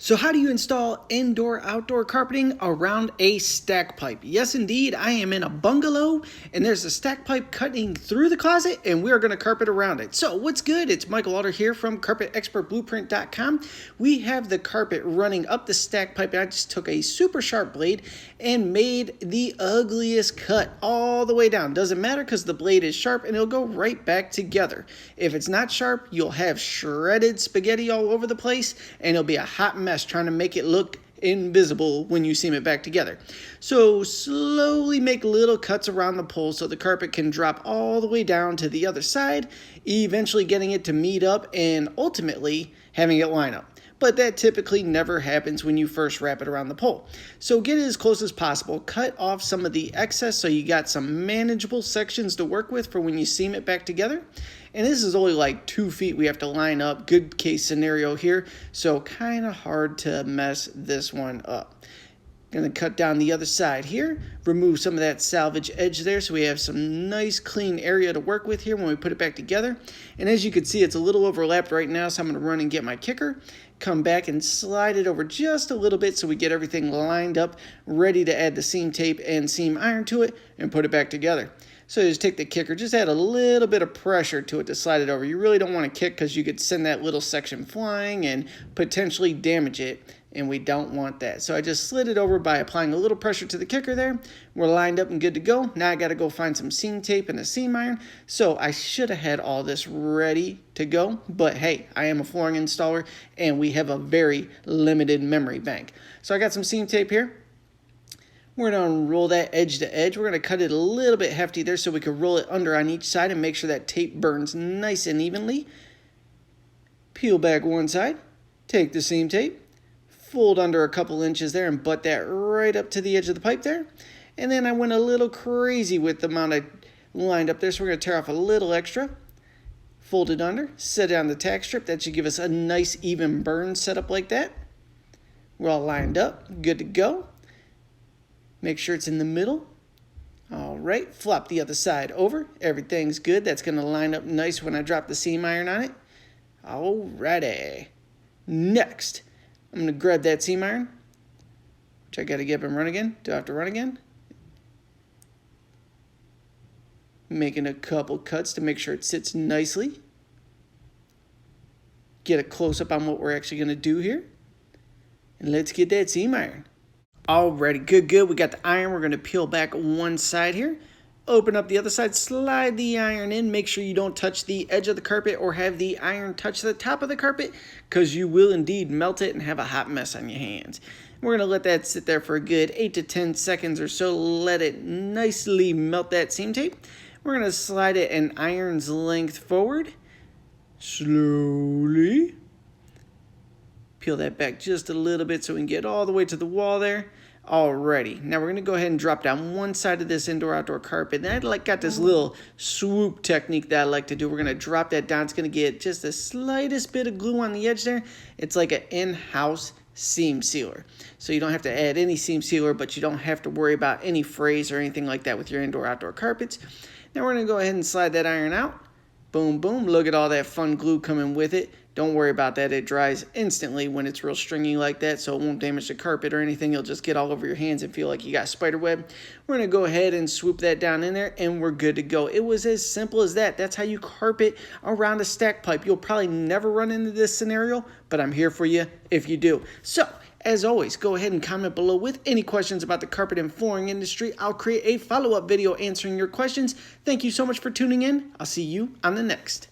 So how do you install indoor-outdoor carpeting around a stack pipe? Yes, indeed, I am in a bungalow and there's a stack pipe cutting through the closet and we are going to carpet around it. So what's good? It's Michael Alder here from carpetexpertblueprint.com. We have the carpet running up the stack pipe. I just took a super sharp blade and made the ugliest cut all the way down. Doesn't matter because the blade is sharp and it'll go right back together. If it's not sharp, you'll have shredded spaghetti all over the place and it'll be a hot mess trying to make it look invisible when you seam it back together. So slowly make little cuts around the pole so the carpet can drop all the way down to the other side, eventually getting it to meet up and ultimately having it line up. But that typically never happens when you first wrap it around the pole. So get it as close as possible. Cut off some of the excess so you got some manageable sections to work with for when you seam it back together. And this is only like 2 feet we have to line up. Good case scenario here. So kind of hard to mess this one up. Going to cut down the other side here, remove some of that salvage edge there so we have some nice clean area to work with here when we put it back together. And as you can see, it's a little overlapped right now, so I'm going to run and get my kicker, come back and slide it over just a little bit so we get everything lined up, ready to add the seam tape and seam iron to it and put it back together. So just take the kicker, just add a little bit of pressure to it to slide it over. You really don't want to kick because you could send that little section flying and potentially damage it, and we don't want that. So I just slid it over by applying a little pressure to the kicker there. We're lined up and good to go. Now I got to go find some seam tape and a seam iron. So I should have had all this ready to go, but hey, I am a flooring installer and we have a very limited memory bank. So I got some seam tape here. We're going to roll that edge to edge. We're going to cut it a little bit hefty there so we can roll it under on each side and make sure that tape burns nice and evenly. Peel back one side, take the seam tape, fold under a couple inches there and butt that right up to the edge of the pipe there. And then I went a little crazy with the amount I lined up there, so we're going to tear off a little extra. Fold it under, set it on the tack strip. That should give us a nice even burn setup like that. We're all lined up, good to go. Make sure it's in the middle. All right, flop the other side over. Everything's good. That's going to line up nice when I drop the seam iron on it. Alrighty. Next, I'm going to grab that seam iron, which I got to get up and run again. Do I have to run again? Making a couple cuts to make sure it sits nicely. Get a close-up on what we're actually going to do here. And let's get that seam iron. Alrighty, good. We got the iron. We're going to peel back one side here. Open up the other side, slide the iron in. Make sure you don't touch the edge of the carpet or have the iron touch the top of the carpet because you will indeed melt it and have a hot mess on your hands. We're going to let that sit there for a good 8 to 10 seconds or so. Let it nicely melt that seam tape. We're going to slide it an iron's length forward. Slowly. Peel that back just a little bit so we can get all the way to the wall there. Alrighty, now we're going to go ahead and drop down one side of this indoor-outdoor carpet. And I got this little swoop technique that I like to do. We're going to drop that down. It's going to get just the slightest bit of glue on the edge there. It's like an in-house seam sealer. So you don't have to add any seam sealer, but you don't have to worry about any frays or anything like that with your indoor-outdoor carpets. Now we're going to go ahead and slide that iron out. Boom, boom. Look at all that fun glue coming with it. Don't worry about that. It dries instantly when it's real stringy like that, so it won't damage the carpet or anything. You'll just get all over your hands and feel like you got spider web. We're going to go ahead and swoop that down in there, and we're good to go. It was as simple as that. That's how you carpet around a stack pipe. You'll probably never run into this scenario, but I'm here for you if you do. So, as always, go ahead and comment below with any questions about the carpet and flooring industry. I'll create a follow-up video answering your questions. Thank you so much for tuning in. I'll see you on the next.